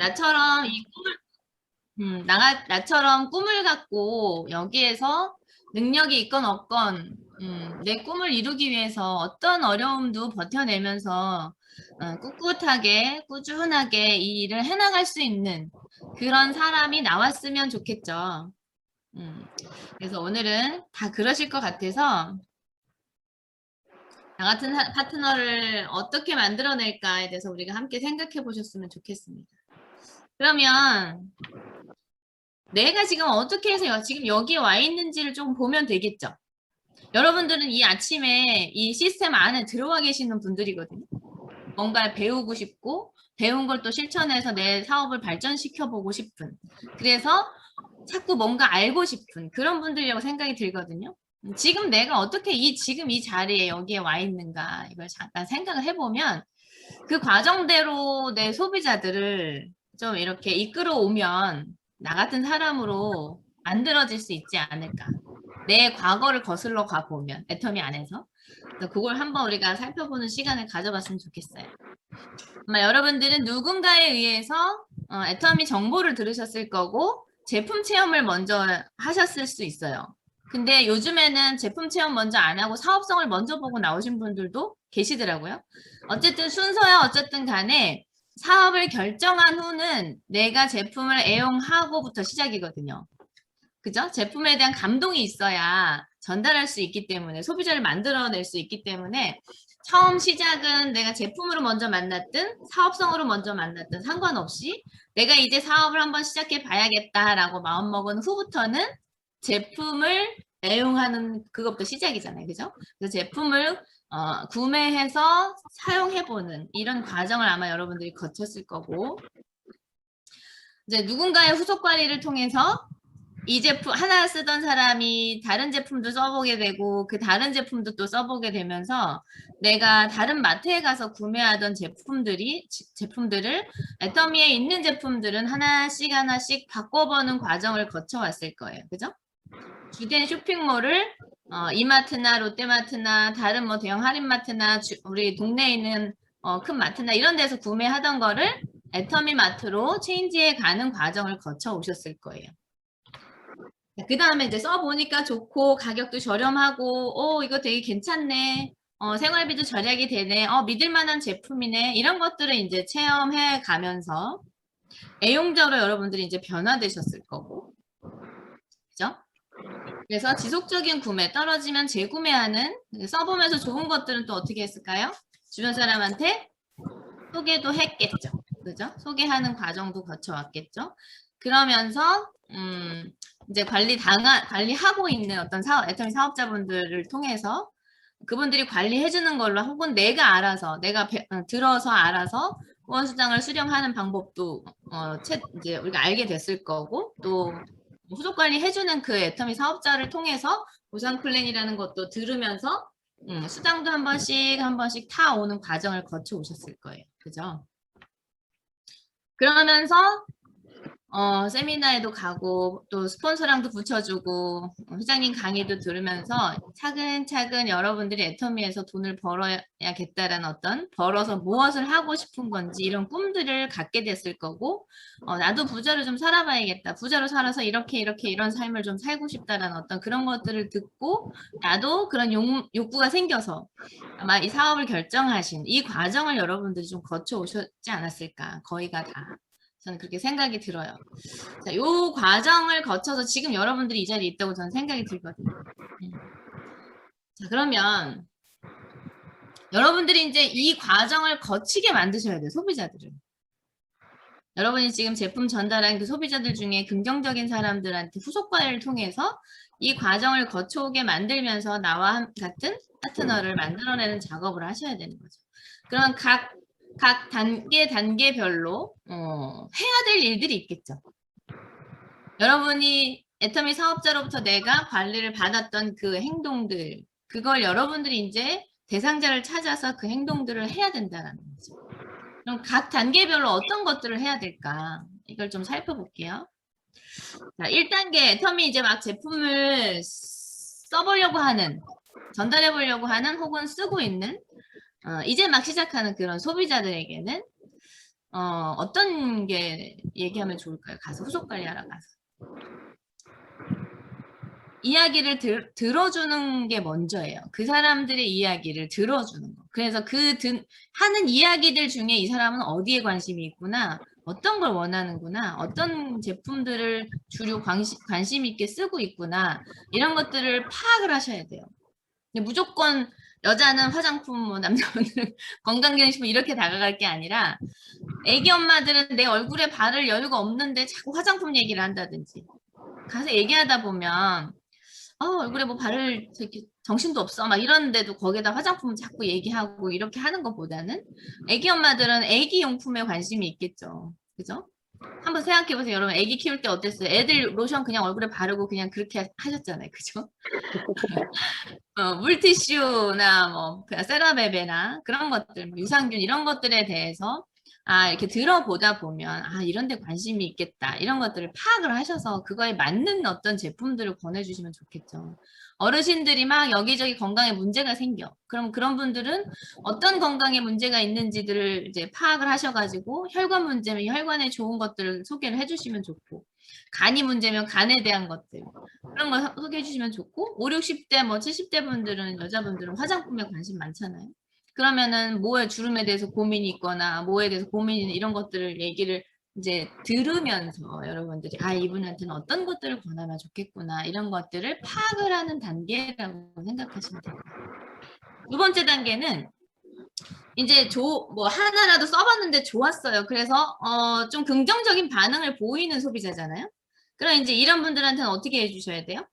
나처럼 이 꿈을 나처럼 꿈을 갖고 여기에서 능력이 있건 없건 내 꿈을 이루기 위해서 어떤 어려움도 버텨내면서 꿋꿋하게 꾸준하게 이 일을 해나갈 수 있는 그런 사람이 나왔으면 좋겠죠. 그래서 오늘은 다 그러실 것 같아서 나 같은 파트너를 어떻게 만들어낼까에 대해서 우리가 함께 생각해 보셨으면 좋겠습니다. 그러면 내가 지금 어떻게 해서 지금 여기에 와 있는지를 좀 보면 되겠죠. 여러분들은 이 아침에 이 시스템 안에 들어와 계시는 분들이거든요. 뭔가 배우고 싶고 배운 걸 또 실천해서 내 사업을 발전시켜 보고 싶은, 그래서 자꾸 뭔가 알고 싶은 그런 분들이라고 생각이 들거든요. 지금 내가 어떻게 지금 이 자리에 여기에 와 있는가 이걸 잠깐 생각을 해보면 그 과정대로 내 소비자들을 좀 이렇게 이끌어오면 나 같은 사람으로 만들어질 수 있지 않을까. 내 과거를 거슬러 가보면 애터미 안에서 그걸 한번 우리가 살펴보는 시간을 가져봤으면 좋겠어요. 아마 여러분들은 누군가에 의해서 애터미 정보를 들으셨을 거고 제품 체험을 먼저 하셨을 수 있어요. 근데 요즘에는 제품 체험 먼저 안 하고 사업성을 먼저 보고 나오신 분들도 계시더라고요. 어쨌든 순서야 어쨌든 간에 사업을 결정한 후는 내가 제품을 애용하고부터 시작이거든요. 그죠? 제품에 대한 감동이 있어야 전달할 수 있기 때문에 소비자를 만들어낼 수 있기 때문에 처음 시작은 내가 제품으로 먼저 만났든 사업성으로 먼저 만났든 상관없이 내가 이제 사업을 한번 시작해 봐야겠다라고 마음먹은 후부터는 제품을 애용하는 그것부터 시작이잖아요. 그죠? 그래서 제품을 구매해서 사용해보는 이런 과정을 아마 여러분들이 거쳤을 거고 이제 누군가의 후속 관리를 통해서 이 제품 하나 쓰던 사람이 다른 제품도 써보게 되고 그 다른 제품도 또 써보게 되면서 내가 다른 마트에 가서 구매하던 제품들을 애터미에 있는 제품들은 하나씩 하나씩 바꿔보는 과정을 거쳐왔을 거예요. 그죠? 주된 쇼핑몰을 이마트나 롯데마트나 다른 뭐 대형 할인마트나 우리 동네에 있는 큰 마트나 이런 데서 구매하던 거를 애터미 마트로 체인지해 가는 과정을 거쳐 오셨을 거예요. 그 다음에 이제 써보니까 좋고 가격도 저렴하고 이거 되게 괜찮네. 생활비도 절약이 되네. 믿을만한 제품이네. 이런 것들을 이제 체험해 가면서 애용자로 여러분들이 이제 변화되셨을 거고. 그죠? 그래서 지속적인 구매, 떨어지면 재구매하는, 써보면서 좋은 것들은 또 어떻게 했을까요? 주변 사람한테 소개도 했겠죠. 그죠? 소개하는 과정도 거쳐왔겠죠. 그러면서 이제 관리하고 있는 어떤 애터미 사업자분들을 통해서 그분들이 관리해주는 걸로 혹은 내가 알아서 들어서 알아서 후원수당을 수령하는 방법도 이제 우리가 알게 됐을 거고 또 후속 관리해주는 그 애터미 사업자를 통해서 보상 플랜이라는 것도 들으면서 수당도 한 번씩 타오는 과정을 거쳐 오셨을 거예요. 그죠? 그러면서 세미나에도 가고 또 스폰서랑도 붙여주고 회장님 강의도 들으면서 차근차근 여러분들이 애터미에서 돈을 벌어야겠다라는 벌어서 무엇을 하고 싶은 건지 이런 꿈들을 갖게 됐을 거고 나도 부자로 좀 살아봐야겠다. 부자로 살아서 이렇게 이런 삶을 좀 살고 싶다라는 그런 것들을 듣고 나도 그런 욕구가 생겨서 아마 이 사업을 결정하신 이 과정을 여러분들이 좀 거쳐 오셨지 않았을까. 거의가 다. 저는 그렇게 생각이 들어요. 자, 요 과정을 거쳐서 지금 여러분들이 이 자리에 있다고 저는 생각이 들거든요. 자, 그러면 여러분들이 이제 이 과정을 거치게 만드셔야 돼요, 소비자들을. 여러분이 지금 제품 전달한 그 소비자들 중에 긍정적인 사람들한테 후속 관리를 통해서 이 과정을 거쳐오게 만들면서 나와 같은 파트너를 만들어내는 작업을 하셔야 되는 거죠. 그럼 각 단계별로 해야 될 일들이 있겠죠. 여러분이 애터미 사업자로부터 내가 관리를 받았던 그 행동들, 그걸 여러분들이 이제 대상자를 찾아서 그 행동들을 해야 된다는 거죠. 그럼 각 단계별로 어떤 것들을 해야 될까? 이걸 좀 살펴볼게요. 자, 1단계 애터미 이제 막 제품을 써보려고 하는, 전달해보려고 하는 혹은 쓰고 있는 이제 막 시작하는 그런 소비자들에게는 어떤 게 얘기하면 좋을까요? 가서 후속 관리하러 가서. 이야기를 들어주는 게 먼저예요. 그 사람들의 이야기를 들어주는 거. 그래서 하는 이야기들 중에 이 사람은 어디에 관심이 있구나, 어떤 걸 원하는구나, 어떤 제품들을 주로 관심 있게 쓰고 있구나, 이런 것들을 파악을 하셔야 돼요. 근데 무조건 여자는 화장품, 뭐 남자분들은 건강기능식품 이렇게 다가갈 게 아니라 애기 엄마들은 내 얼굴에 바를 여유가 없는데 자꾸 화장품 얘기를 한다든지 가서 얘기하다 보면 얼굴에 뭐 바를 정신도 없어 막 이러는데도 거기다 화장품 자꾸 얘기하고 이렇게 하는 것보다는 애기 엄마들은 애기 용품에 관심이 있겠죠. 그죠? 한번 생각해 보세요. 여러분 애기 키울 때 어땠어요? 애들 로션 그냥 얼굴에 바르고 그냥 그렇게 하셨잖아요. 그죠? 물티슈나 뭐 세라베베나 그런 것들, 뭐 유산균 이런 것들에 대해서 이렇게 들어보다 보면 이런 데 관심이 있겠다. 이런 것들을 파악을 하셔서 그거에 맞는 어떤 제품들을 권해주시면 좋겠죠. 어르신들이 막 여기저기 건강에 문제가 생겨. 그럼 그런 분들은 어떤 건강에 문제가 있는지들을 이제 파악을 하셔가지고 혈관 문제면 혈관에 좋은 것들을 소개를 해주시면 좋고, 간이 문제면 간에 대한 것들 그런 걸 소개해 주시면 좋고, 5, 60대 뭐 70대 분들은 여자분들은 화장품에 관심 많잖아요. 그러면은 뭐에 주름에 대해서 고민이 있거나 뭐에 대해서 고민이 이런 것들을 얘기를 이제 들으면서 여러분들이 이분한테는 어떤 것들을 권하면 좋겠구나 이런 것들을 파악을 하는 단계라고 생각하시면 돼요. 두 번째 단계는 이제 뭐 하나라도 써봤는데 좋았어요. 그래서 좀 긍정적인 반응을 보이는 소비자잖아요. 그럼 이제 이런 분들한테는 어떻게 해주셔야 돼요?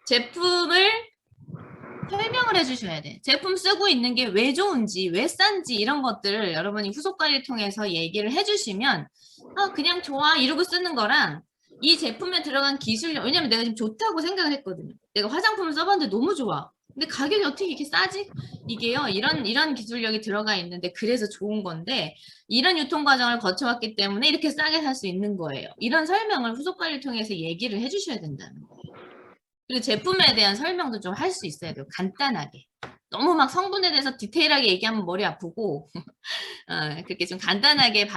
제품을 설명을 해주셔야 돼. 제품 쓰고 있는 게 왜 좋은지, 왜 싼지 이런 것들을 여러분이 후속 관리를 통해서 얘기를 해주시면 그냥 좋아 이러고 쓰는 거랑 이 제품에 들어간 기술, 왜냐면 내가 지금 좋다고 생각을 했거든요. 내가 화장품을 써봤는데 너무 좋아. 근데 가격이 어떻게 이렇게 싸지? 이게요, 이런 기술력이 들어가 있는데 그래서 좋은 건데 이런 유통 과정을 거쳐왔기 때문에 이렇게 싸게 살 수 있는 거예요. 이런 설명을 후속 관리를 통해서 얘기를 해주셔야 된다는 거예요. 그리고 제품에 대한 설명도 좀 할 수 있어야 돼요. 간단하게. 너무 막 성분에 대해서 디테일하게 얘기하면 머리 아프고 그렇게 좀 간단하게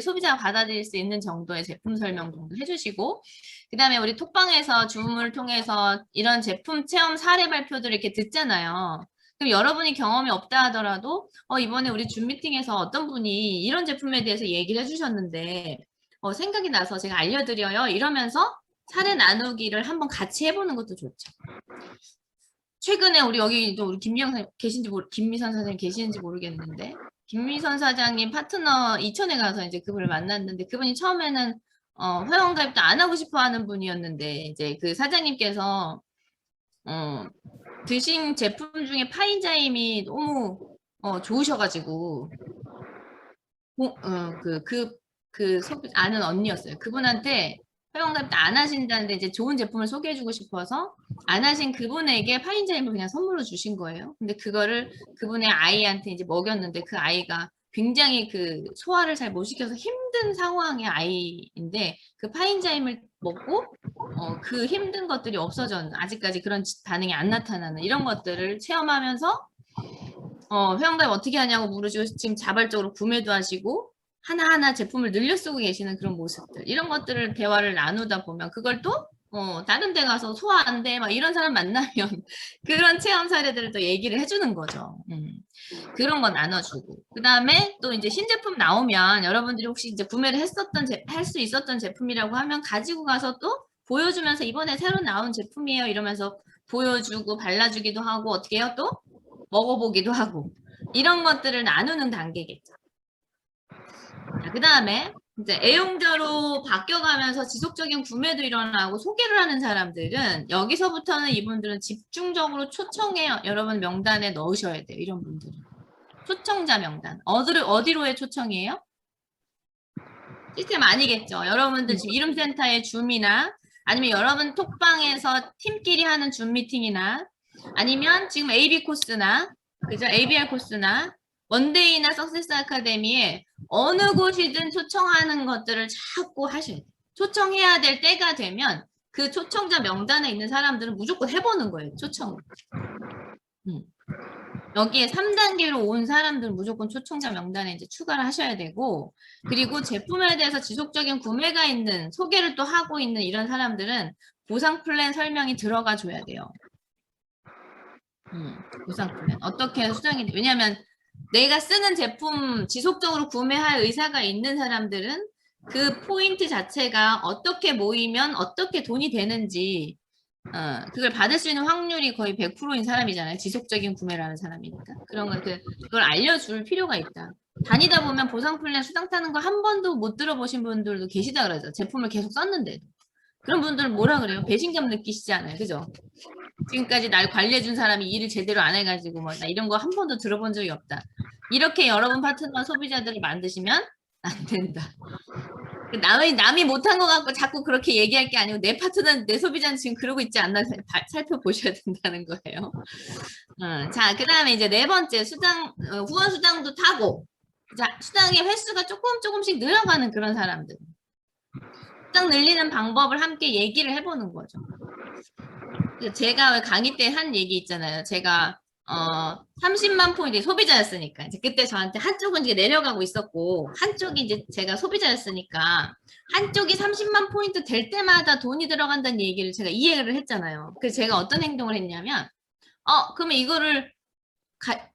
소비자가 받아들일 수 있는 정도의 제품 설명 정도 해주시고, 그 다음에 우리 톡방에서 줌을 통해서 이런 제품 체험 사례 발표들 이렇게 듣잖아요. 그럼 여러분이 경험이 없다 하더라도 이번에 우리 줌 미팅에서 어떤 분이 이런 제품에 대해서 얘기를 해주셨는데 생각이 나서 제가 알려드려요 이러면서 사례 나누기를 한번 같이 해보는 것도 좋죠. 최근에 우리 여기 또 우리 김미선 사장님 계시는지 모르겠는데 김미선 사장님 파트너 이천에 가서 이제 그분을 만났는데 그분이 처음에는 회원가입도 안 하고 싶어 하는 분이었는데 이제 그 사장님께서 드신 제품 중에 파인자임이 너무 좋으셔가지고 아는 언니였어요. 그분한테 회원가입도 안 하신다는데 이제 좋은 제품을 소개해주고 싶어서 안 하신 그분에게 파인자임을 그냥 선물로 주신 거예요. 근데 그거를 그분의 아이한테 이제 먹였는데 그 아이가 굉장히 그 소화를 잘 못 시켜서 힘든 상황의 아이인데 그 파인자임을 먹고 그 힘든 것들이 없어졌는 아직까지 그런 반응이 안 나타나는 이런 것들을 체험하면서 회원가입 어떻게 하냐고 물으시고 지금 자발적으로 구매도 하시고 하나하나 제품을 늘려 쓰고 계시는 그런 모습들 이런 것들을 대화를 나누다 보면 그걸 또 다른 데 가서 소화 안 돼 막 이런 사람 만나면 그런 체험 사례들을 또 얘기를 해주는 거죠. 그런 거 나눠주고 그 다음에 또 이제 신제품 나오면 여러분들이 혹시 이제 구매를 할 수 있었던 제품이라고 하면 가지고 가서 또 보여주면서 이번에 새로 나온 제품이에요 이러면서 보여주고 발라주기도 하고 어떻게 해요 또 먹어보기도 하고 이런 것들을 나누는 단계겠죠. 그 다음에 이제 애용자로 바뀌어가면서 지속적인 구매도 일어나고 소개를 하는 사람들은 여기서부터는 이분들은 집중적으로 초청해요. 여러분 명단에 넣으셔야 돼요. 이런 분들은. 초청자 명단. 어디로의 초청이에요? 시스템 아니겠죠. 여러분들 지금 이름센터의 줌이나 아니면 여러분 톡방에서 팀끼리 하는 줌 미팅이나 아니면 지금 AB 코스나 그죠? ABR 코스나 원데이나 석세스 아카데미에 어느 곳이든 초청하는 것들을 자꾸 하셔야 돼요. 초청해야 될 때가 되면 그 초청자 명단에 있는 사람들은 무조건 해보는 거예요. 초청을. 여기에 3단계로 온 사람들 무조건 초청자 명단에 이제 추가를 하셔야 되고, 그리고 제품에 대해서 지속적인 구매가 있는, 소개를 또 하고 있는 이런 사람들은 보상 플랜 설명이 들어가 줘야 돼요. 보상 플랜. 어떻게 해서 수당이, 왜냐면 내가 쓰는 제품 지속적으로 구매할 의사가 있는 사람들은 그 포인트 자체가 어떻게 모이면 어떻게 돈이 되는지, 그걸 받을 수 있는 확률이 거의 100%인 사람이잖아요. 지속적인 구매라는 사람이니까. 그런 걸, 그걸 알려줄 필요가 있다. 다니다 보면 보상 플랜 수당 타는 거 한 번도 못 들어보신 분들도 계시다 그러죠. 제품을 계속 썼는데도. 그런 분들은 뭐라 그래요? 배신감 느끼시지 않아요? 그죠? 지금까지 날 관리해준 사람이 일을 제대로 안 해가지고 뭐 나 이런 거 한 번도 들어본 적이 없다. 이렇게 여러분 파트너 소비자들을 만드시면 안 된다. 남이 못한 것 같고 자꾸 그렇게 얘기할 게 아니고 내 파트너, 내 소비자는 지금 그러고 있지 않나 살펴보셔야 된다는 거예요. 자, 그 다음에 이제 네 번째 후원 수당도 타고, 자, 수당의 횟수가 조금씩 늘어가는 그런 사람들. 수당 늘리는 방법을 함께 얘기를 해보는 거죠. 제가 강의 때 한 얘기 있잖아요. 제가 30만 포인트 소비자였으니까 이제 그때 저한테 한쪽은 이제 내려가고 있었고 한쪽이 이제 제가 소비자였으니까 한쪽이 30만 포인트 될 때마다 돈이 들어간다는 얘기를 제가 이해를 했잖아요. 그래서 제가 어떤 행동을 했냐면 그러면 이거를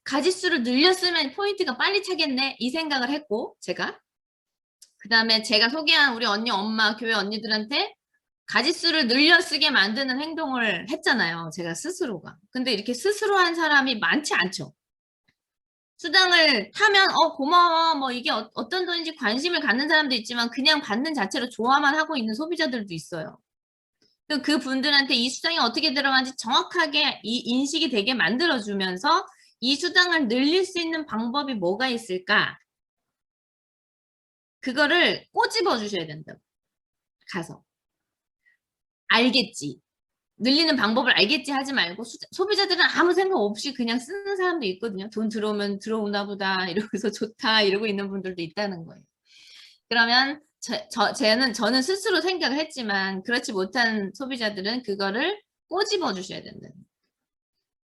가짓수를 늘렸으면 포인트가 빨리 차겠네 이 생각을 했고 제가 그 다음에 제가 소개한 우리 언니 엄마 교회 언니들한테 가짓수를 늘려 쓰게 만드는 행동을 했잖아요. 제가 스스로가. 근데 이렇게 스스로 한 사람이 많지 않죠. 수당을 타면 고마워 뭐 이게 어떤 돈인지 관심을 갖는 사람도 있지만 그냥 받는 자체로 좋아만 하고 있는 소비자들도 있어요. 그 분들한테 이 수당이 어떻게 들어가는지 정확하게 인식이 되게 만들어주면서 이 수당을 늘릴 수 있는 방법이 뭐가 있을까? 그거를 꼬집어 주셔야 된다고. 가서. 알겠지. 늘리는 방법을 알겠지 하지 말고 소비자들은 아무 생각 없이 그냥 쓰는 사람도 있거든요. 돈 들어오면 들어오나 보다 이러면서 좋다 이러고 있는 분들도 있다는 거예요. 그러면 저는 스스로 생각을 했지만 그렇지 못한 소비자들은 그거를 꼬집어 주셔야 된다.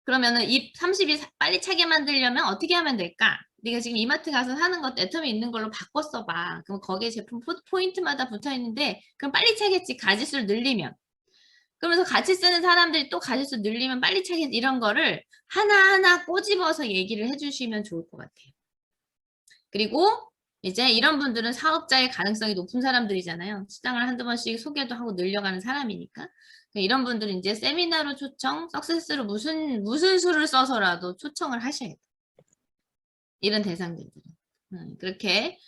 그러면은 이 30이 빨리 차게 만들려면 어떻게 하면 될까? 네가 지금 이마트 가서 사는 것 애텀에 있는 걸로 바꿔 써봐. 그럼 거기에 제품 포인트마다 붙어 있는데 그럼 빨리 차겠지. 가짓수를 늘리면. 그러면서 같이 쓰는 사람들이 또 가짓수 늘리면 빨리 차겠지. 이런 거를 하나하나 꼬집어서 얘기를 해주시면 좋을 것 같아요. 그리고 이제 이런 분들은 사업자의 가능성이 높은 사람들이잖아요. 수당을 한두 번씩 소개도 하고 늘려가는 사람이니까. 이런 분들은 이제 세미나로 초청, 석세스로 무슨 수를 써서라도 초청을 하셔야 돼요. 이런 대상들은. 그렇게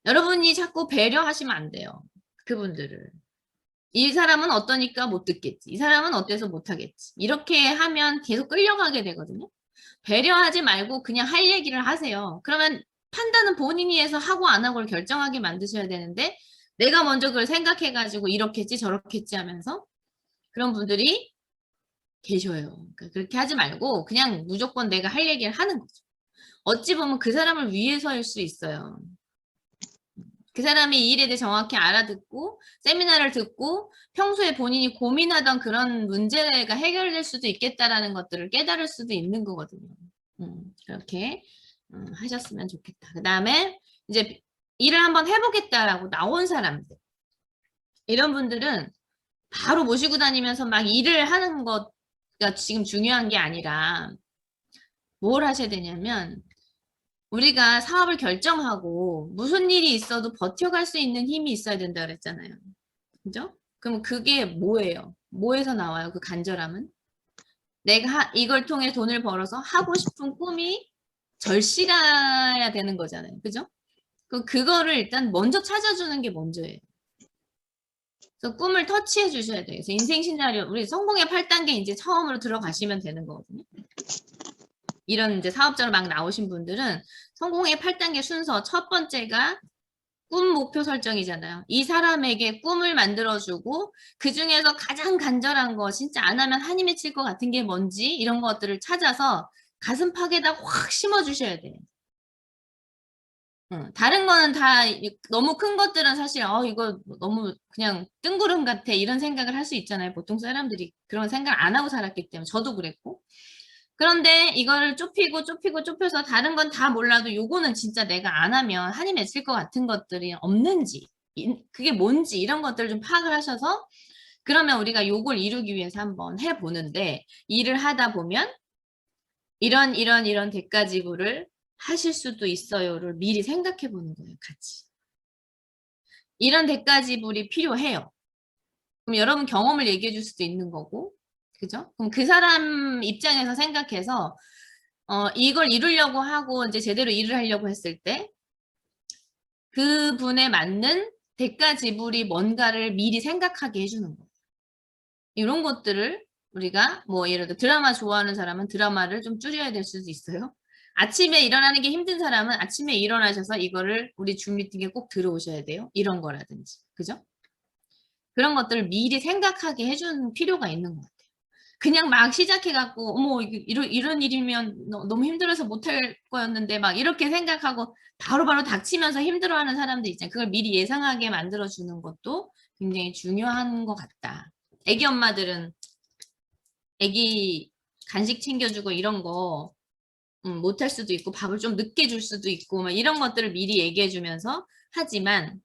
여러분이 자꾸 배려하시면 안 돼요. 그분들을. 이 사람은 어떠니까 못 듣겠지. 이 사람은 어때서 못 하겠지. 이렇게 하면 계속 끌려가게 되거든요. 배려하지 말고 그냥 할 얘기를 하세요. 그러면 판단은 본인이 해서 하고 안 하고를 결정하게 만드셔야 되는데 내가 먼저 그걸 생각해가지고 이렇겠지 저렇겠지 하면서 그런 분들이 계셔요. 그러니까 그렇게 하지 말고 그냥 무조건 내가 할 얘기를 하는 거죠. 어찌 보면 그 사람을 위해서일 수 있어요. 그 사람이 이 일에 대해 정확히 알아듣고 세미나를 듣고 평소에 본인이 고민하던 그런 문제가 해결될 수도 있겠다라는 것들을 깨달을 수도 있는 거거든요. 그렇게 하셨으면 좋겠다. 그 다음에 이제 일을 한번 해보겠다라고 나온 사람들 이런 분들은 바로 모시고 다니면서 막 일을 하는 것가 지금 중요한 게 아니라 뭘 하셔야 되냐면 우리가 사업을 결정하고 무슨 일이 있어도 버텨갈 수 있는 힘이 있어야 된다 그랬잖아요. 그죠? 그럼 그게 뭐예요? 뭐에서 나와요? 그 간절함은? 내가 이걸 통해 돈을 벌어서 하고 싶은 꿈이 절실해야 되는 거잖아요. 그죠? 그거를 일단 먼저 찾아주는 게 먼저예요. 그래서 꿈을 터치해 주셔야 돼요. 그래서 인생 시나리오, 우리 성공의 8단계 이제 처음으로 들어가시면 되는 거거든요. 이런 이제 사업자로 막 나오신 분들은 성공의 8단계 순서 첫 번째가 꿈 목표 설정이잖아요. 이 사람에게 꿈을 만들어주고 그 중에서 가장 간절한 거 진짜 안 하면 한이 맺힐 것 같은 게 뭔지 이런 것들을 찾아서 가슴팍에다 확 심어주셔야 돼요. 다른 거는 다 너무 큰 것들은 사실 이거 너무 그냥 뜬구름 같아 이런 생각을 할 수 있잖아요. 보통 사람들이 그런 생각 안 하고 살았기 때문에 저도 그랬고 그런데 이거를 좁혀서 다른 건 다 몰라도 요거는 진짜 내가 안 하면 한이 맺힐 것 같은 것들이 없는지, 그게 뭔지 이런 것들을 좀 파악을 하셔서 그러면 우리가 요걸 이루기 위해서 한번 해보는데 일을 하다 보면 이런 대가지불을 하실 수도 있어요를 미리 생각해 보는 거예요, 같이. 이런 대가지불이 필요해요. 그럼 여러분 경험을 얘기해 줄 수도 있는 거고, 그죠? 그럼 그 사람 입장에서 생각해서 이걸 이루려고 하고 이제 제대로 일을 하려고 했을 때 그분에 맞는 대가 지불이 뭔가를 미리 생각하게 해주는 거예요. 이런 것들을 우리가 뭐 예를 들어 드라마 좋아하는 사람은 드라마를 좀 줄여야 될 수도 있어요. 아침에 일어나는 게 힘든 사람은 아침에 일어나셔서 이거를 우리 줌 미팅에 꼭 들어오셔야 돼요. 이런 거라든지. 그죠? 그런 것들을 미리 생각하게 해주는 필요가 있는 것 같아요. 그냥 막 시작해갖고 어머 이런 일이면 너무 힘들어서 못할 거였는데 막 이렇게 생각하고 바로바로 닥치면서 힘들어하는 사람들 있잖아요. 그걸 미리 예상하게 만들어주는 것도 굉장히 중요한 것 같다. 애기 엄마들은 애기 간식 챙겨주고 이런 거 못할 수도 있고 밥을 좀 늦게 줄 수도 있고 막 이런 것들을 미리 얘기해주면서 하지만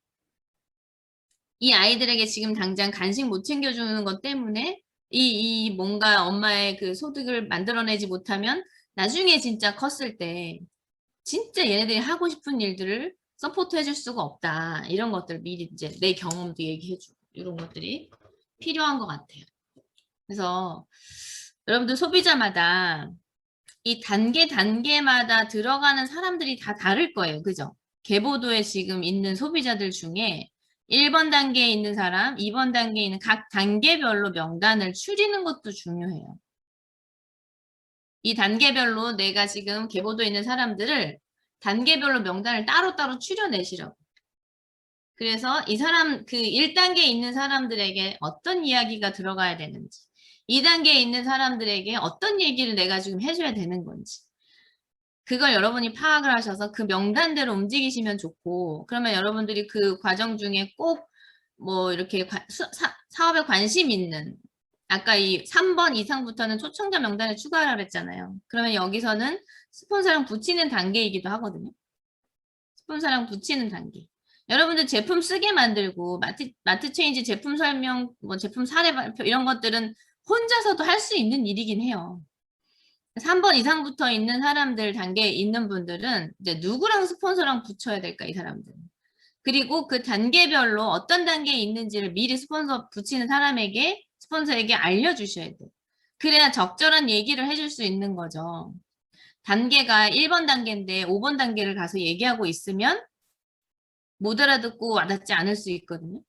이 아이들에게 지금 당장 간식 못 챙겨주는 것 때문에 이 뭔가 엄마의 그 소득을 만들어내지 못하면 나중에 진짜 컸을 때 진짜 얘네들이 하고 싶은 일들을 서포트 해줄 수가 없다. 이런 것들 미리 이제 내 경험도 얘기해주고 이런 것들이 필요한 것 같아요. 그래서 여러분들 소비자마다 이 단계마다 들어가는 사람들이 다 다를 거예요. 그죠? 계보도에 지금 있는 소비자들 중에 1번 단계에 있는 사람, 2번 단계에 있는 각 단계별로 명단을 추리는 것도 중요해요. 이 단계별로 내가 지금 계보도에 있는 사람들을 단계별로 명단을 따로따로 추려내시라고. 그래서 이 사람, 그 1단계에 있는 사람들에게 어떤 이야기가 들어가야 되는지, 2단계에 있는 사람들에게 어떤 얘기를 내가 지금 해줘야 되는 건지, 그걸 여러분이 파악을 하셔서 그 명단대로 움직이시면 좋고, 그러면 여러분들이 그 과정 중에 꼭 뭐 이렇게 사업에 관심 있는, 아까 이 3번 이상부터는 초청자 명단에 추가하라고 그랬잖아요. 그러면 여기서는 스폰서랑 붙이는 단계이기도 하거든요. 스폰서랑 붙이는 단계. 여러분들 제품 쓰게 만들고 마트 체인지 제품 설명, 뭐 제품 사례 발표 이런 것들은 혼자서도 할 수 있는 일이긴 해요. 3번 이상부터 있는 사람들 단계에 있는 분들은 이제 누구랑 스폰서랑 붙여야 될까, 이 사람들은. 그리고 그 단계별로 어떤 단계에 있는지를 미리 스폰서에게 알려주셔야 돼요. 그래야 적절한 얘기를 해줄 수 있는 거죠. 단계가 1번 단계인데 5번 단계를 가서 얘기하고 있으면 못 알아듣고 와닿지 않을 수 있거든요.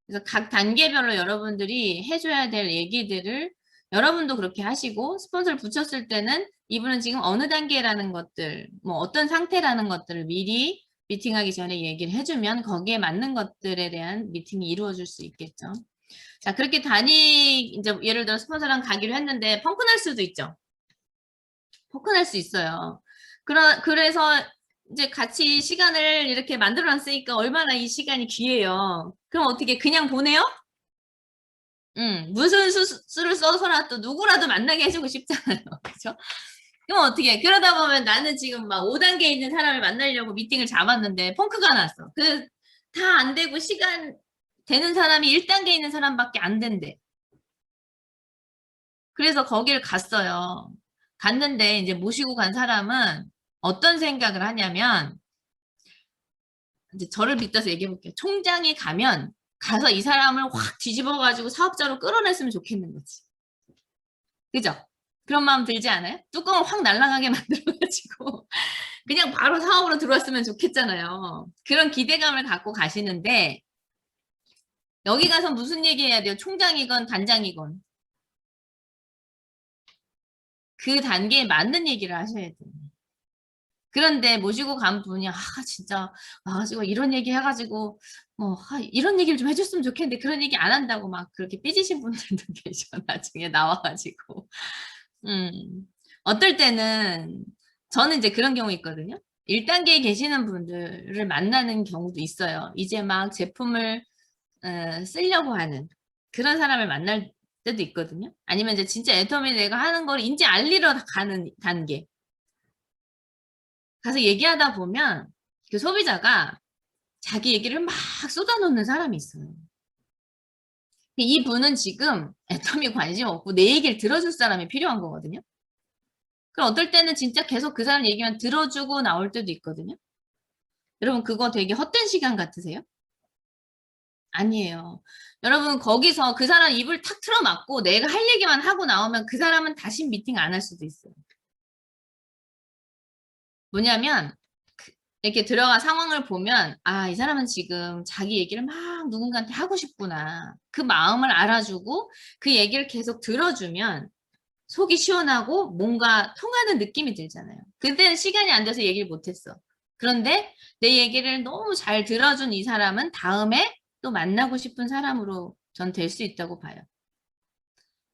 그래서 각 단계별로 여러분들이 해줘야 될 얘기들을 여러분도 그렇게 하시고 스폰서를 붙였을 때는 이분은 지금 어느 단계라는 것들, 뭐 어떤 상태라는 것들을 미리 미팅하기 전에 얘기를 해주면 거기에 맞는 것들에 대한 미팅이 이루어질 수 있겠죠. 자, 그렇게 이제 예를 들어 스폰서랑 가기로 했는데 펑크 날 수도 있죠. 펑크 날 수 있어요. 그래서 이제 같이 시간을 이렇게 만들어 놨으니까 얼마나 이 시간이 귀해요. 그럼 어떻게 그냥 보내요? 무슨 수를 써서라도 누구라도 만나게 해주고 싶잖아요. 그죠? 그럼 어떻게 해? 그러다 보면 나는 지금 막 5단계에 있는 사람을 만나려고 미팅을 잡았는데 펑크가 났어. 다 안 되고 시간 되는 사람이 1단계에 있는 사람밖에 안 된대. 그래서 거기를 갔어요. 갔는데 이제 모시고 간 사람은 어떤 생각을 하냐면 이제 저를 빗대서 얘기해 볼게요. 총장이 가서 이 사람을 확 뒤집어가지고 사업자로 끌어냈으면 좋겠는 거지. 그죠? 그런 마음 들지 않아요? 뚜껑을 확 날아가게 만들어가지고 그냥 바로 사업으로 들어왔으면 좋겠잖아요. 그런 기대감을 갖고 가시는데 여기 가서 무슨 얘기해야 돼요? 총장이건 단장이건 그 단계에 맞는 얘기를 하셔야 돼요. 그런데 모시고 간 분이 진짜 지금 이런 얘기 해가지고 이런 얘기를 좀 해줬으면 좋겠는데 그런 얘기 안 한다고 막 그렇게 삐지신 분들도 계셔. 나중에 나와가지고 어떨 때는 저는 이제 그런 경우 있거든요. 1단계에 계시는 분들을 만나는 경우도 있어요. 이제 막 제품을 쓰려고 하는 그런 사람을 만날 때도 있거든요. 아니면 이제 진짜 애터미 내가 하는 걸 인지 알리러 가는 단계. 가서 얘기하다 보면 그 소비자가 자기 얘기를 막 쏟아놓는 사람이 있어요. 이 분은 지금 애터미 관심 없고 내 얘기를 들어줄 사람이 필요한 거거든요. 그럼 어떨 때는 진짜 계속 그 사람 얘기만 들어주고 나올 때도 있거든요. 여러분 그거 되게 헛된 시간 같으세요? 아니에요. 여러분 거기서 그 사람 입을 탁 틀어막고 내가 할 얘기만 하고 나오면 그 사람은 다시 미팅 안 할 수도 있어요. 뭐냐면 이렇게 들어가 상황을 보면 아, 이 사람은 지금 자기 얘기를 막 누군가한테 하고 싶구나. 그 마음을 알아주고 그 얘기를 계속 들어주면 속이 시원하고 뭔가 통하는 느낌이 들잖아요. 그때는 시간이 안 돼서 얘기를 못했어. 그런데 내 얘기를 너무 잘 들어준 이 사람은 다음에 또 만나고 싶은 사람으로 전 될 수 있다고 봐요.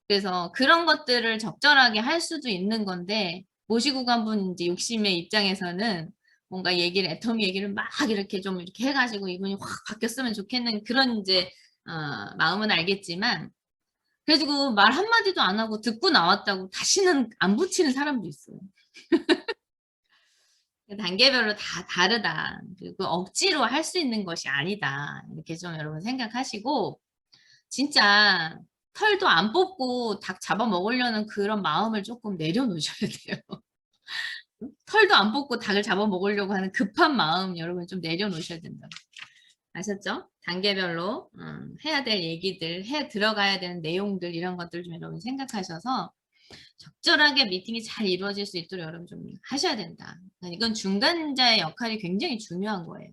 그래서 그런 것들을 적절하게 할 수도 있는 건데 모시고 간 분 이제 욕심의 입장에서는 뭔가 얘기를 애터미 얘기를 막 이렇게 좀 이렇게 해가지고 이분이 확 바뀌었으면 좋겠는 그런 이제 마음은 알겠지만 그래가지고 말 한마디도 안 하고 듣고 나왔다고 다시는 안 붙이는 사람도 있어요. 단계별로 다 다르다. 그리고 억지로 할 수 있는 것이 아니다. 이렇게 좀 여러분 생각하시고 진짜 털도 안 뽑고 닭 잡아먹으려는 그런 마음을 조금 내려놓으셔야 돼요. 털도 안 뽑고 닭을 잡아먹으려고 하는 급한 마음 여러분 좀 내려놓으셔야 된다. 아셨죠? 단계별로 해야 될 얘기들, 들어가야 되는 내용들 이런 것들 좀 여러분 생각하셔서 적절하게 미팅이 잘 이루어질 수 있도록 여러분 좀 하셔야 된다. 이건 중간자의 역할이 굉장히 중요한 거예요.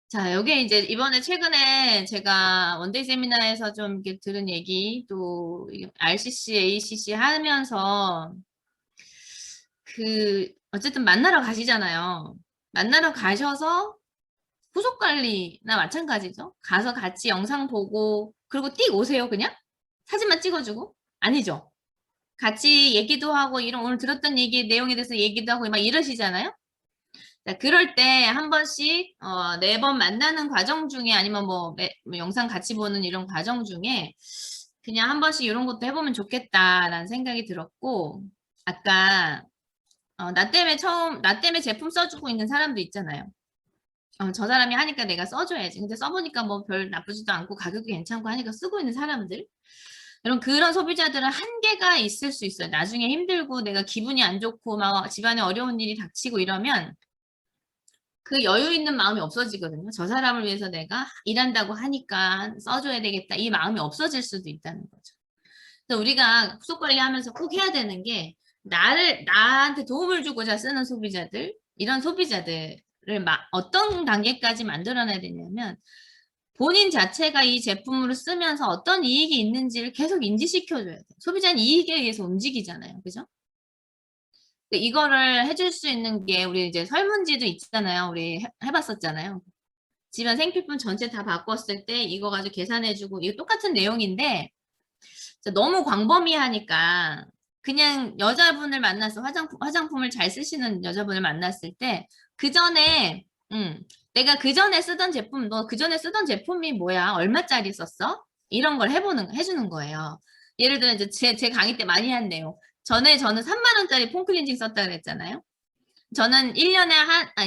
자, 여기 이제 이번에 최근에 제가 원데이 세미나에서 좀 이렇게 들은 얘기 또 RCC, ACC 하면서 어쨌든 만나러 가시잖아요. 만나러 가셔서 후속 관리나 마찬가지죠. 가서 같이 영상 보고 그리고 띡 오세요 그냥? 사진만 찍어주고? 아니죠. 같이 얘기도 하고 이런 오늘 들었던 얘기 내용에 대해서 얘기도 하고 막 이러시잖아요. 자, 그럴 때 한 번씩 4번 만나는 과정 중에 아니면 뭐 영상 같이 보는 이런 과정 중에 그냥 한 번씩 이런 것도 해보면 좋겠다라는 생각이 들었고 아까 나 때문에 제품 써주고 있는 사람도 있잖아요. 저 사람이 하니까 내가 써줘야지. 근데 써보니까 뭐 별 나쁘지도 않고 가격도 괜찮고 하니까 쓰고 있는 사람들. 여러분 그런 소비자들은 한계가 있을 수 있어요. 나중에 힘들고 내가 기분이 안 좋고 막 집안에 어려운 일이 닥치고 이러면 그 여유 있는 마음이 없어지거든요. 저 사람을 위해서 내가 일한다고 하니까 써줘야 되겠다. 이 마음이 없어질 수도 있다는 거죠. 그래서 우리가 후속 관리하면서 꼭 해야 되는 게 나한테 도움을 주고자 쓰는 소비자들, 이런 소비자들을 어떤 단계까지 만들어내야 되냐면 본인 자체가 이 제품을 쓰면서 어떤 이익이 있는지를 계속 인지시켜줘야 돼요. 소비자는 이익에 의해서 움직이잖아요. 그죠? 이거를 해줄 수 있는 게 우리 이제 설문지도 있잖아요. 우리 해봤었잖아요. 집안 생필품 전체 다 바꿨을 때 이거 가지고 계산해주고 이거 똑같은 내용인데 너무 광범위하니까 그냥 여자분을 만났어. 화장품을 잘 쓰시는 여자분을 만났을 때 그 전에 내가 그 전에 쓰던 제품 너 그 전에 쓰던 제품이 뭐야? 얼마짜리 썼어? 이런 걸 해주는 거예요. 예를 들어 이제 제 강의 때 많이 한 내용. 전에 저는 3만 원짜리 폼클렌징 썼다 그랬잖아요. 저는 1년에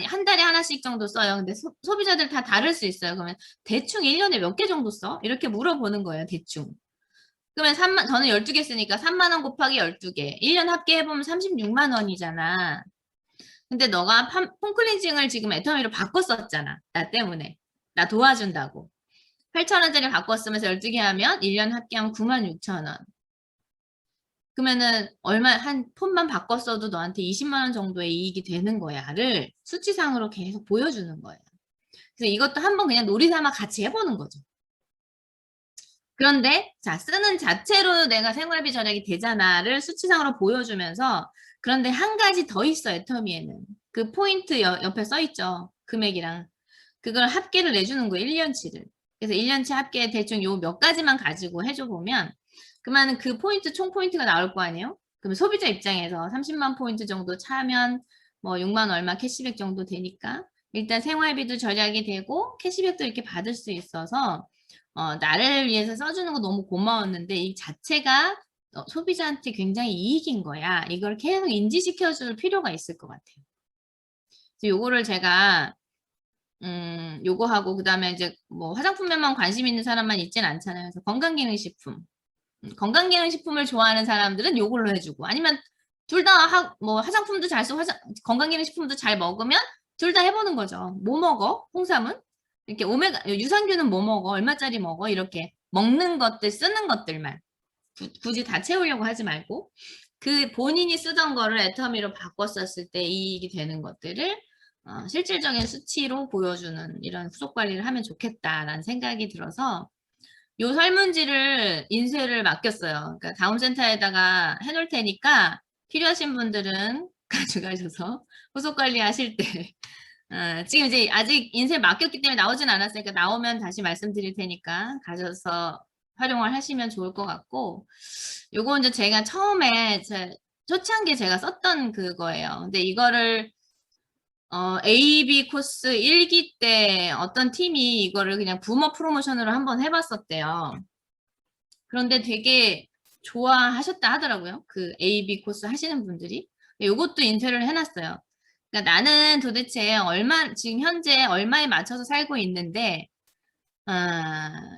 한 달에 하나씩 정도 써요. 근데 소비자들 다 다를 수 있어요. 그러면 대충 1년에 몇 개 정도 써? 이렇게 물어보는 거예요. 대충. 그러면 저는 12개 쓰니까 3만 원 곱하기 12개. 1년 합계해보면 36만 원이잖아. 근데 너가 폼클렌징을 지금 애터미로 바꿨었잖아. 나 때문에. 나 도와준다고. 8천 원짜리 바꿨으면서 12개 하면 1년 합계하면 9만 6천 원. 그러면은 한 폰만 바꿨어도 너한테 20만 원 정도의 이익이 되는 거야를 수치상으로 계속 보여주는 거예요. 그래서 이것도 한번 그냥 놀이삼아 같이 해보는 거죠. 그런데 자 쓰는 자체로 내가 생활비 절약이 되잖아를 수치상으로 보여주면서 그런데 한 가지 더 있어요. 애터미에는. 그 포인트 옆에 써있죠. 금액이랑. 그걸 합계를 내주는 거예요. 1년치를. 그래서 1년치 합계 대충 요 몇 가지만 가지고 해줘 보면 그러면 그 포인트 총 포인트가 나올 거 아니에요? 그럼 소비자 입장에서 30만 포인트 정도 차면 뭐 6만 얼마 캐시백 정도 되니까 일단 생활비도 절약이 되고 캐시백도 이렇게 받을 수 있어서 나를 위해서 써주는 거 너무 고마웠는데 이 자체가 소비자한테 굉장히 이익인 거야. 이걸 계속 인지시켜줄 필요가 있을 것 같아요. 그래서 요거를 제가 요거하고 그다음에 이제 뭐 화장품에만 관심 있는 사람만 있진 않잖아요. 그래서 건강기능식품. 건강기능식품을 좋아하는 사람들은 요걸로 해주고 아니면 둘 다 뭐 화장품도 잘 쓰고 건강기능식품도 잘 먹으면 둘 다 해보는 거죠. 뭐 먹어? 홍삼은? 이렇게 오메가 유산균은 뭐 먹어? 얼마짜리 먹어? 이렇게 먹는 것들 쓰는 것들만 굳이 다 채우려고 하지 말고 그 본인이 쓰던 거를 애터미로 바꿨었을 때 이익이 되는 것들을 실질적인 수치로 보여주는 이런 후속 관리를 하면 좋겠다라는 생각이 들어서 요 설문지를 인쇄를 맡겼어요. 그러니까 다음 센터에다가 해놓을 테니까 필요하신 분들은 가져가셔서 후속 관리하실 때 지금 이제 아직 인쇄 맡겼기 때문에 나오진 않았으니까 나오면 다시 말씀드릴 테니까 가셔서 활용을 하시면 좋을 것 같고 요거 이제 제가 처음에 초창기에 제가 썼던 그거예요. 근데 이거를 AB 코스 1기 때 어떤 팀이 이거를 그냥 부머 프로모션으로 한번 해봤었대요. 그런데 되게 좋아하셨다 하더라고요. 그 AB 코스 하시는 분들이. 요것도 인쇄를 해놨어요. 그러니까 나는 도대체 지금 현재 얼마에 맞춰서 살고 있는데,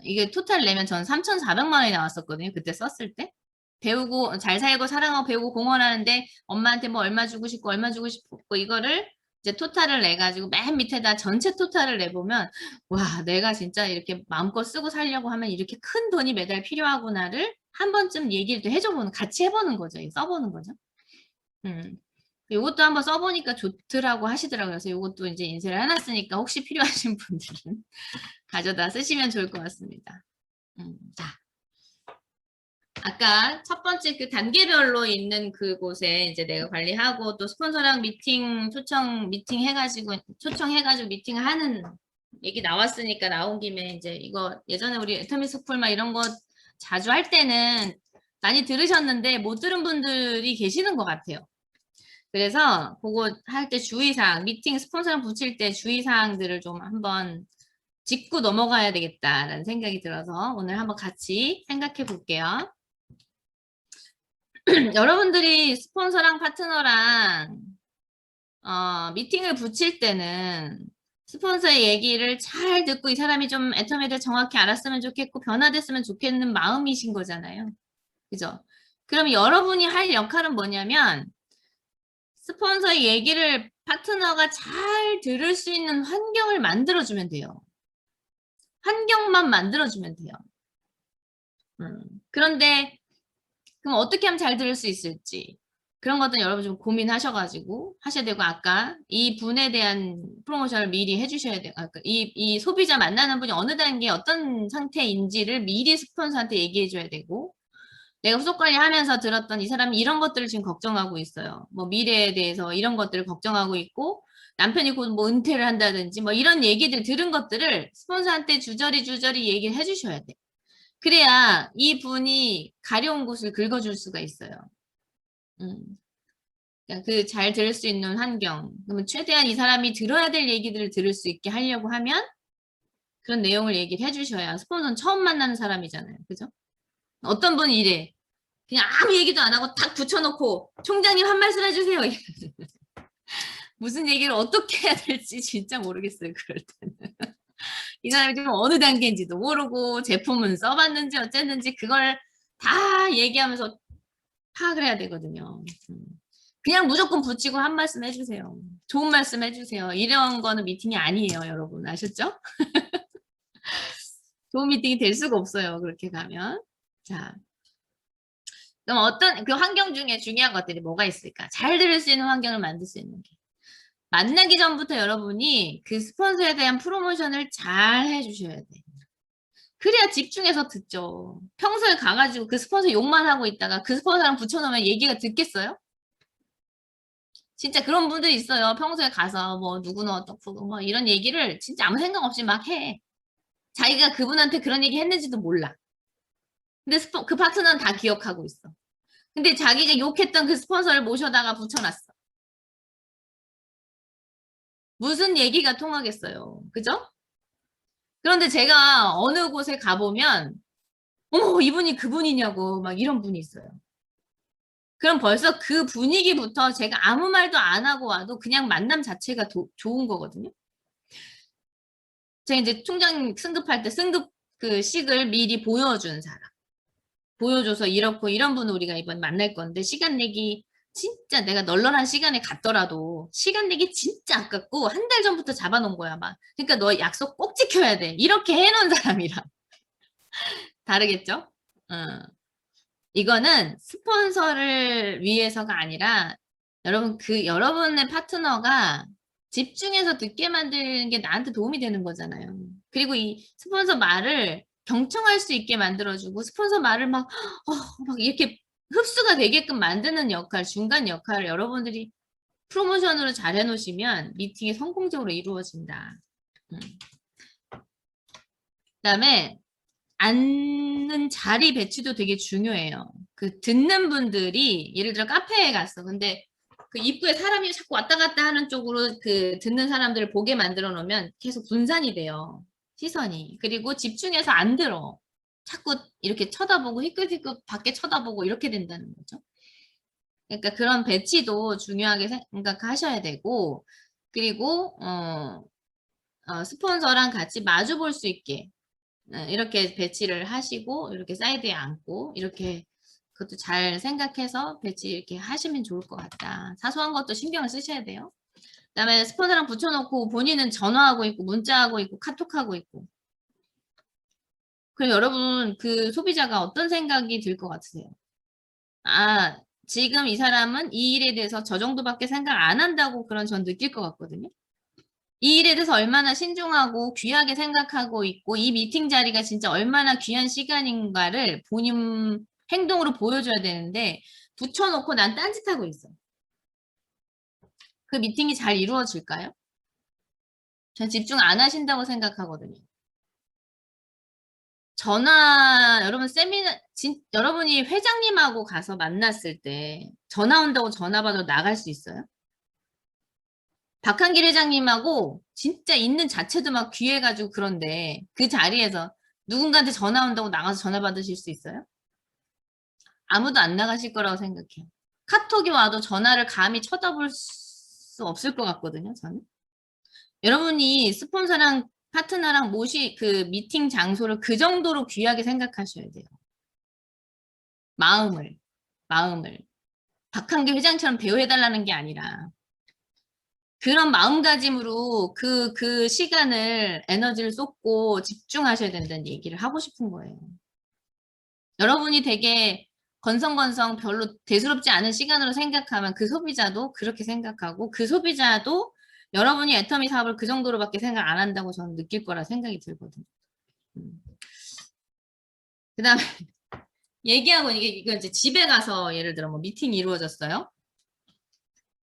이게 토탈 내면 전 3,400만 원이 나왔었거든요. 그때 썼을 때. 배우고, 잘 살고, 사랑하고, 배우고, 공헌하는데, 엄마한테 뭐 얼마 주고 싶고, 얼마 주고 싶고, 이거를 이제 토탈을 내가지고 맨 밑에다 전체 토탈을 내보면, 와, 내가 진짜 이렇게 마음껏 쓰고 살려고 하면 이렇게 큰 돈이 매달 필요하구나를 한 번쯤 얘기를 또 같이 해보는 거죠. 써보는 거죠. 이것도 한번 써보니까 좋더라고 하시더라고요. 그래서 이것도 이제 인쇄를 해놨으니까 혹시 필요하신 분들은 가져다 쓰시면 좋을 것 같습니다. 자, 아까 첫 번째 그 단계별로 있는 그곳에 이제 내가 관리하고 또 스폰서랑 초청해가지고 미팅을 하는 얘기 나왔으니까 나온 김에 이제 이거 예전에 우리 애터미 스쿨 막 이런 거 자주 할 때는 많이 들으셨는데 못 들은 분들이 계시는 것 같아요. 그래서 그거 할 때 주의사항, 미팅 스폰서랑 붙일 때 주의사항들을 좀 한번 짚고 넘어가야 되겠다라는 생각이 들어서 오늘 한번 같이 생각해 볼게요. 여러분들이 스폰서랑 파트너랑 미팅을 붙일 때는 스폰서의 얘기를 잘 듣고 이 사람이 좀 애터미에 대해 정확히 알았으면 좋겠고 변화됐으면 좋겠는 마음이신 거잖아요. 그죠? 그럼 여러분이 할 역할은 뭐냐면 스폰서의 얘기를 파트너가 잘 들을 수 있는 환경을 만들어주면 돼요. 환경만 만들어주면 돼요. 그런데 그럼 어떻게 하면 잘 들을 수 있을지 그런 것도 여러분 좀 고민하셔가지고 하셔야 되고 아까 이 분에 대한 프로모션을 미리 해주셔야 돼요. 이 소비자 만나는 분이 어느 단계에 어떤 상태인지를 미리 스폰서한테 얘기해줘야 되고 내가 후속 관리하면서 들었던 이 사람이 이런 것들을 지금 걱정하고 있어요. 뭐 미래에 대해서 이런 것들을 걱정하고 있고 남편이 곧 뭐 은퇴를 한다든지 뭐 이런 얘기들 들은 것들을 스폰서한테 주저리 얘기를 해주셔야 돼. 그래야 이 분이 가려운 곳을 긁어줄 수가 있어요. 그 잘 들을 수 있는 환경. 그러면 최대한 이 사람이 들어야 될 얘기들을 들을 수 있게 하려고 하면 그런 내용을 얘기를 해주셔야 스폰서는 처음 만나는 사람이잖아요. 그죠? 어떤 분이 이래. 그냥 아무 얘기도 안 하고 탁 붙여놓고 총장님 한 말씀 해주세요. 무슨 얘기를 어떻게 해야 될지 진짜 모르겠어요. 그럴 때는. 이 사람이 지금 어느 단계인지도 모르고 제품은 써봤는지 어쨌는지 그걸 다 얘기하면서 파악을 해야 되거든요. 그냥 무조건 붙이고 한 말씀 해주세요. 좋은 말씀 해주세요. 이런 거는 미팅이 아니에요, 여러분. 아셨죠? 좋은 미팅이 될 수가 없어요. 그렇게 가면. 자, 그럼 어떤 그 환경 중에 중요한 것들이 뭐가 있을까? 잘 들을 수 있는 환경을 만들 수 있는 게. 만나기 전부터 여러분이 그 스폰서에 대한 프로모션을 잘 해주셔야 돼. 그래야 집중해서 듣죠. 평소에 가가지고 그 스폰서 욕만 하고 있다가 그 스폰서랑 붙여놓으면 얘기가 듣겠어요? 진짜 그런 분들 있어요. 평소에 가서 뭐 누구는 어떻고 뭐 이런 얘기를 진짜 아무 생각 없이 막 해. 자기가 그분한테 그런 얘기 했는지도 몰라. 근데 그 파트너는 다 기억하고 있어. 근데 자기가 욕했던 그 스폰서를 모셔다가 붙여놨어. 무슨 얘기가 통하겠어요. 그죠? 그런데 제가 어느 곳에 가보면 어머 이분이 그분이냐고 막 이런 분이 있어요. 그럼 벌써 그 분위기부터 제가 아무 말도 안 하고 와도 그냥 만남 자체가 좋은 거거든요. 제가 이제 총장 승급할 때 승급 그 식을 미리 보여준 사람. 보여줘서 이렇고 이런 분을 우리가 이번 만날 건데 시간 내기 진짜 내가 널널한 시간에 갔더라도 시간 내기 진짜 아깝고 한 달 전부터 잡아놓은 거야 막. 그러니까 너 약속 꼭 지켜야 돼. 이렇게 해놓은 사람이랑 다르겠죠? 이거는 스폰서를 위해서가 아니라 여러분 여러분의 파트너가 집중해서 듣게 만드는 게 나한테 도움이 되는 거잖아요. 그리고 이 스폰서 말을 경청할 수 있게 만들어주고 스폰서 말을 막 이렇게 흡수가 되게끔 만드는 역할, 중간 역할을 여러분들이 프로모션으로 잘 해놓으시면 미팅이 성공적으로 이루어진다. 그다음에 앉는 자리 배치도 되게 중요해요. 그 듣는 분들이 예를 들어 카페에 갔어. 근데 그 입구에 사람이 자꾸 왔다 갔다 하는 쪽으로 그 듣는 사람들을 보게 만들어 놓으면 계속 분산이 돼요. 시선이. 그리고 집중해서 안 들어. 자꾸 이렇게 쳐다보고 희끗희끗 밖에 쳐다보고 이렇게 된다는 거죠. 그러니까 그런 배치도 중요하게 생각하셔야 되고 그리고 스폰서랑 같이 마주 볼 수 있게 이렇게 배치를 하시고 이렇게 사이드에 앉고 이렇게 그것도 잘 생각해서 배치 이렇게 하시면 좋을 것 같다. 사소한 것도 신경을 쓰셔야 돼요. 그다음에 스폰서랑 붙여놓고 본인은 전화하고 있고 문자하고 있고 카톡하고 있고 그럼 여러분 그 소비자가 어떤 생각이 들 것 같으세요? 아 지금 이 사람은 이 일에 대해서 저 정도밖에 생각 안 한다고 그런 전 느낄 것 같거든요. 이 일에 대해서 얼마나 신중하고 귀하게 생각하고 있고 이 미팅 자리가 진짜 얼마나 귀한 시간인가를 본인 행동으로 보여줘야 되는데 붙여놓고 난 딴짓하고 있어. 그 미팅이 잘 이루어질까요? 전 집중 안 하신다고 생각하거든요. 여러분 여러분이 회장님하고 가서 만났을 때 전화 온다고 전화 받아도 나갈 수 있어요? 박한길 회장님하고 진짜 있는 자체도 막 귀해가지고 그런데 그 자리에서 누군가한테 전화 온다고 나가서 전화 받으실 수 있어요? 아무도 안 나가실 거라고 생각해요. 카톡이 와도 전화를 감히 쳐다볼 수 없을 것 같거든요, 저는. 여러분이 스폰서랑 파트너랑 그 미팅 장소를 그 정도로 귀하게 생각하셔야 돼요. 마음을. 박한길 회장처럼 대우해달라는 게 아니라 그런 마음가짐으로 그 시간을 에너지를 쏟고 집중하셔야 된다는 얘기를 하고 싶은 거예요. 여러분이 되게 건성건성 별로 대수롭지 않은 시간으로 생각하면 그 소비자도 그렇게 생각하고 그 소비자도 여러분이 애터미 사업을 그 정도로밖에 생각 안 한다고 저는 느낄 거라 생각이 들거든요. 그 다음에 얘기하고 이거 이제 집에 가서 예를 들어 뭐 미팅이 이루어졌어요.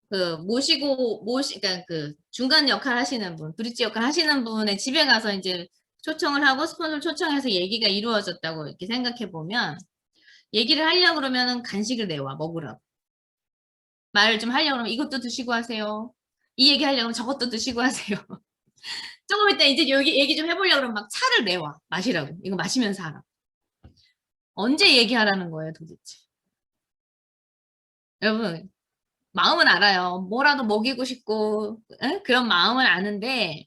그러니까 그 중간 역할 하시는 분, 브릿지 역할 하시는 분의 집에 가서 이제 초청을 하고 스폰서를 초청해서 얘기가 이루어졌다고 이렇게 생각해 보면 얘기를 하려고 그러면은 간식을 내와 먹으라고. 말을 좀 하려고 그러면 이것도 드시고 하세요. 이 얘기 하려고 하면 저것도 드시고 하세요. 조금 이따 이제 여기 얘기 좀 해보려고 그러면 막 차를 내와. 마시라고. 이거 마시면서 하라. 언제 얘기하라는 거예요, 도대체. 여러분, 마음은 알아요. 뭐라도 먹이고 싶고, 그런 마음은 아는데,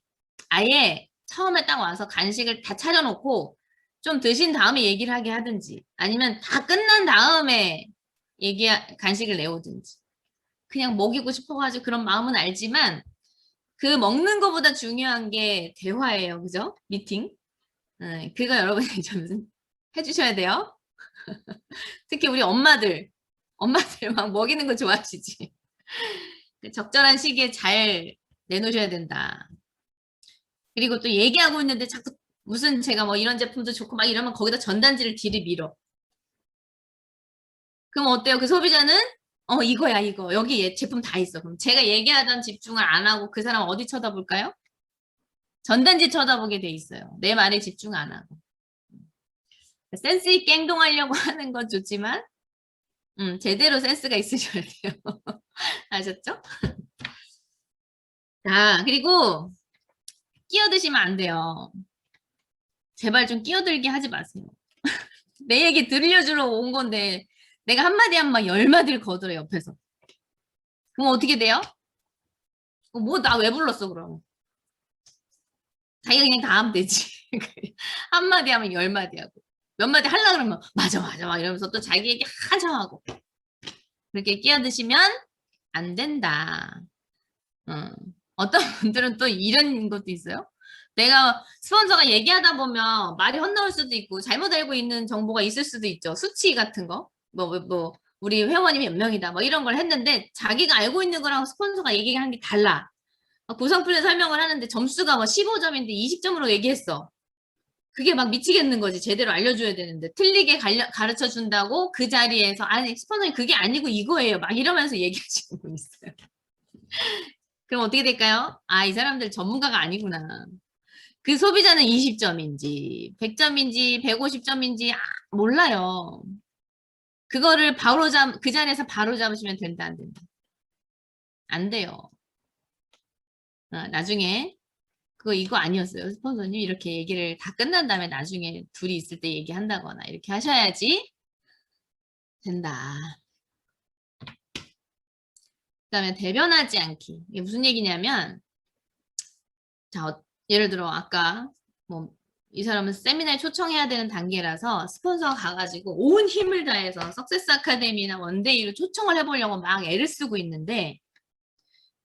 아예 처음에 딱 와서 간식을 다 차려놓고, 좀 드신 다음에 얘기를 하게 하든지, 아니면 다 끝난 다음에 간식을 내오든지. 그냥 먹이고 싶어가지고 그런 마음은 알지만, 그 먹는 것보다 중요한 게 대화예요. 그죠? 미팅. 그거 여러분이 좀 해주셔야 돼요. 특히 우리 엄마들 막 먹이는 거 좋아하시지. 적절한 시기에 잘 내놓으셔야 된다. 그리고 또 얘기하고 있는데 자꾸 무슨 제가 뭐 이런 제품도 좋고 막 이러면 거기다 전단지를 들이밀어. 그럼 어때요? 그 소비자는 이거야 이거 여기 제품 다 있어. 그럼 제가 얘기하던 집중을 안 하고 그 사람 어디 쳐다볼까요? 전단지 쳐다보게 돼 있어요. 내 말에 집중 안 하고. 센스 있게 행동하려고 하는 건 좋지만 제대로 센스가 있으셔야 돼요. 아셨죠? 자, 그리고 끼어드시면 안 돼요. 제발 좀 끼어들게 하지 마세요. 내 얘기 들려주러 온 건데 내가 한마디 하면 막 10마디를 거들어 옆에서. 그럼 어떻게 돼요? 뭐 나 왜 불렀어 그럼? 자기가 그냥 다 하면 되지. 한마디 하면 10마디 하고 몇 마디 하려고 그러면 맞아 막 이러면서 또 자기 얘기 한참 하고 그렇게 끼어드시면 안 된다. 어떤 분들은 또 이런 것도 있어요. 내가 스폰서가 얘기하다 보면 말이 헛나올 수도 있고 잘못 알고 있는 정보가 있을 수도 있죠. 수치 같은 거. 우리 회원이 몇 명이다. 뭐 이런 걸 했는데 자기가 알고 있는 거랑 스폰서가 얘기하는 게 달라. 구성플랜 설명을 하는데 점수가 뭐 15점인데 20점으로 얘기했어. 그게 막 미치겠는 거지. 제대로 알려줘야 되는데. 틀리게 가르쳐 준다고 그 자리에서 아니 스폰서님 그게 아니고 이거예요. 막 이러면서 얘기하시는 분 있어요. 그럼 어떻게 될까요? 아, 이 사람들 전문가가 아니구나. 그 소비자는 20점인지 100점인지 150점인지 몰라요. 그거를 그 자리에서 바로 잡으시면 된다 안 된다. 안 돼요. 나중에 이거 아니었어요. 스폰서님 이렇게 얘기를 다 끝난 다음에 나중에 둘이 있을 때 얘기한다거나 이렇게 하셔야지 된다. 그다음에 대변하지 않기. 이게 무슨 얘기냐면 자, 예를 들어 아까 뭐 이 사람은 세미나에 초청해야 되는 단계라서 스폰서가 가가지고 온 힘을 다해서 석세스 아카데미나 원데이로 초청을 해보려고 막 애를 쓰고 있는데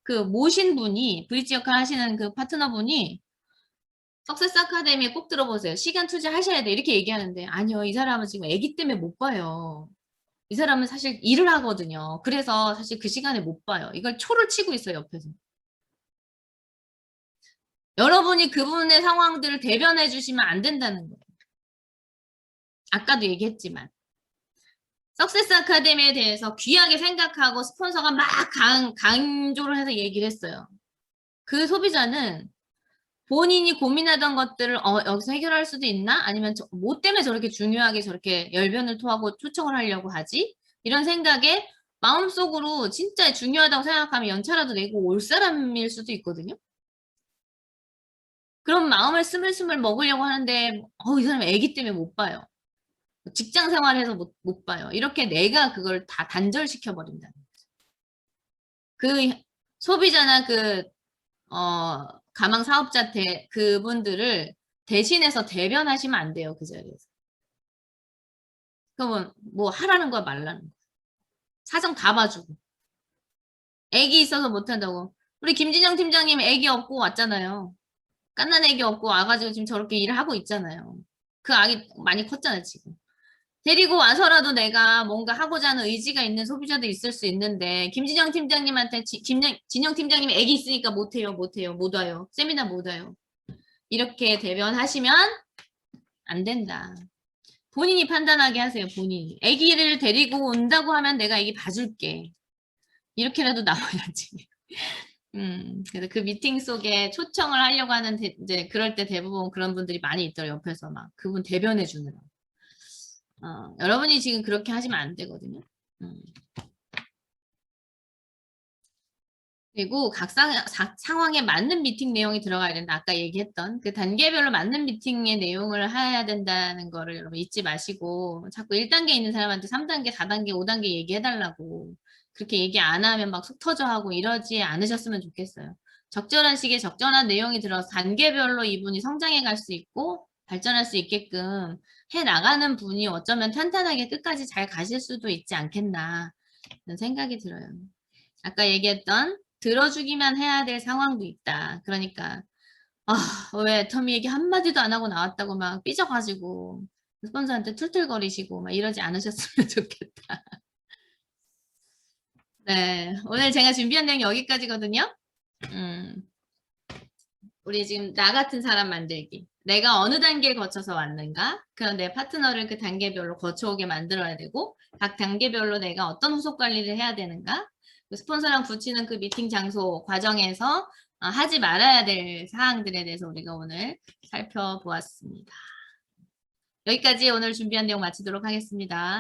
그 모신 분이 브릿지 역할 하시는 그 파트너분이 석세스 아카데미에 꼭 들어보세요. 시간 투자하셔야 돼. 이렇게 얘기하는데 아니요. 이 사람은 지금 애기 때문에 못 봐요. 이 사람은 사실 일을 하거든요. 그래서 사실 그 시간에 못 봐요. 이걸 초를 치고 있어요. 옆에서. 여러분이 그분의 상황들을 대변해 주시면 안 된다는 거예요. 아까도 얘기했지만. 석세스 아카데미에 대해서 귀하게 생각하고 스폰서가 막 강조를 해서 얘기를 했어요. 그 소비자는 본인이 고민하던 것들을 여기서 해결할 수도 있나? 아니면 뭐 때문에 저렇게 중요하게 저렇게 열변을 토하고 초청을 하려고 하지? 이런 생각에 마음속으로 진짜 중요하다고 생각하면 연차라도 내고 올 사람일 수도 있거든요. 그런 마음을 스물스물 먹으려고 하는데 이 사람 애기 때문에 못 봐요. 직장 생활해서 못 봐요. 이렇게 내가 그걸 다 단절시켜 버린다는 거죠. 그 소비자나 가망 사업자 그분들을 대신해서 대변하시면 안 돼요. 그 자리에서. 그러면 뭐 하라는 거야 말라는 거야. 사정 다 봐주고. 애기 있어서 못한다고. 우리 김진영 팀장님 애기 없고 왔잖아요. 깐난 애기 없고 와가지고 지금 저렇게 일을 하고 있잖아요. 그 아기 많이 컸잖아 지금. 데리고 와서라도 내가 뭔가 하고자 하는 의지가 있는 소비자도 있을 수 있는데 김진영 팀장님한테 진영 팀장님이 애기 있으니까 못해요 못 와요 세미나 못 와요 이렇게 대변하시면 안 된다. 본인이 판단하게 하세요. 본인이 애기를 데리고 온다고 하면 내가 애기 봐줄게 이렇게라도 나와야지. 그래서 그 미팅 속에 초청을 하려고 하는 이제 그럴 때 대부분 그런 분들이 많이 있더라고요. 옆에서 막 그분 대변해 주느라. 여러분이 지금 그렇게 하시면 안 되거든요. 그리고 각 상황에 맞는 미팅 내용이 들어가야 된다. 아까 얘기했던 그 단계별로 맞는 미팅의 내용을 해야 된다는 거를 여러분 잊지 마시고 자꾸 1단계 있는 사람한테 3단계, 4단계, 5단계 얘기해달라고 그렇게 얘기 안 하면 막 속 터져 하고 이러지 않으셨으면 좋겠어요. 적절한 시기에 적절한 내용이 들어서 단계별로 이분이 성장해 갈 수 있고 발전할 수 있게끔 해 나가는 분이 어쩌면 탄탄하게 끝까지 잘 가실 수도 있지 않겠나 이런 생각이 들어요. 아까 얘기했던 들어주기만 해야 될 상황도 있다. 그러니까 왜 터미 얘기 한마디도 안 하고 나왔다고 막 삐져가지고 스폰서한테 툴툴거리시고 막 이러지 않으셨으면 좋겠다. 네, 오늘 제가 준비한 내용 여기까지거든요. 우리 지금 나 같은 사람 만들기. 내가 어느 단계를 거쳐서 왔는가? 그럼 내 파트너를 그 단계별로 거쳐오게 만들어야 되고 각 단계별로 내가 어떤 후속 관리를 해야 되는가? 스폰서랑 붙이는 그 미팅 장소 과정에서 하지 말아야 될 사항들에 대해서 우리가 오늘 살펴보았습니다. 여기까지 오늘 준비한 내용 마치도록 하겠습니다.